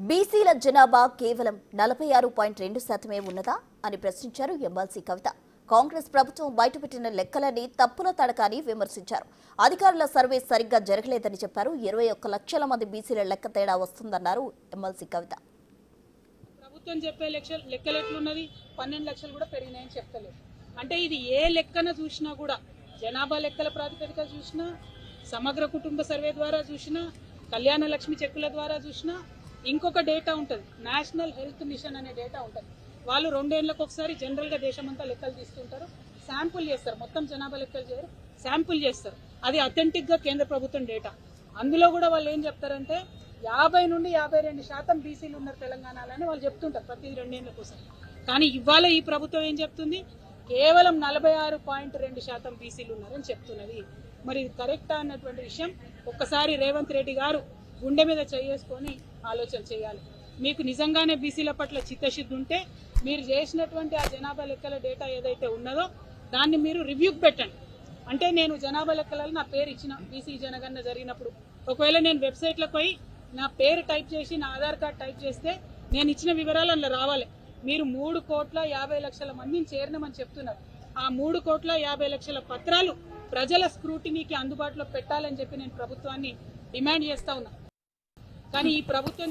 బీసీల జనాభా కేవలం 46.2% ఉన్నదా అని ప్రశ్నించారు ఎమ్మెల్సీ కవిత. కాంగ్రెస్ ప్రభుత్వం బయటపెట్టిన లెక్కలన్నీ తప్పుల తడక అని విమర్శించారు. అధికారుల సర్వే సరిగ్గా జరగలేదని చెప్పారు. 21 లక్షల మంది బీసీల లెక్క తేడా వస్తుందన్నారు ఎమ్మెల్సీ కవిత. ప్రభుత్వం చెప్పే లెక్కలు ఎట్లున్నది 12 లక్షలు కూడా పెరిగినాయని చెప్తలేదు. అంటే ఇది ఏ లెక్కన చూసినా కూడా జనాభా లెక్కల ప్రాతిపదిక చూసినా, సమగ్ర కుటుంబ సర్వే ద్వారా చూసినా, కళ్యాణ లక్ష్మి చెక్కుల ద్వారా చూసినా, ఇంకొక డేటా ఉంటుంది, నేషనల్ హెల్త్ మిషన్ అనే డేటా ఉంటుంది. వాళ్ళు 2 ఏళ్లకు ఒకసారి జనరల్గా దేశమంతా లెక్కలు తీసుకుంటారు, శాంపుల్ చేస్తారు. మొత్తం జనాభా లెక్కలు చేయరు, శాంపుల్ చేస్తారు. అది అథెంటిక్గా కేంద్ర ప్రభుత్వం డేటా. అందులో కూడా వాళ్ళు ఏం చెప్తారంటే 50 నుండి 52% బీసీలు ఉన్నారు తెలంగాణలో అని వాళ్ళు చెప్తుంటారు ప్రతి 2 ఏళ్ల కోసం. కానీ ఇవాళ ఈ ప్రభుత్వం ఏం చెప్తుంది, కేవలం 46.2% బీసీలు ఉన్నారని చెప్తున్నది. మరి ఇది కరెక్టా అన్నటువంటి విషయం ఒక్కసారి రేవంత్ రెడ్డి గారు గుండె మీద చేసుకొని ఆలోచన చేయాలి. మీకు నిజంగానే బీసీల పట్ల చిత్తశుద్ధి ఉంటే మీరు చేసినటువంటి ఆ జనాభా లెక్కల డేటా ఏదైతే ఉన్నదో దాన్ని మీరు రివ్యూకి పెట్టండి. అంటే నేను జనాభా లెక్కలలో నా పేరు ఇచ్చిన బీసీ జనగణన జరిగినప్పుడు, ఒకవేళ నేను వెబ్సైట్లోకి పోయి నా పేరు టైప్ చేసి నా ఆధార్ కార్డ్ టైప్ చేస్తే నేను ఇచ్చిన వివరాలు అందులో రావాలి. మీరు 3,50,00,000 మందిని చేరినామని చెప్తున్నారు. ఆ 3,50,00,000 పత్రాలు ప్రజల స్క్రూటినీకి అందుబాటులో పెట్టాలని చెప్పి నేను ప్రభుత్వాన్ని డిమాండ్ చేస్తా ఉన్నా. కానీ ఈ ప్రభుత్వం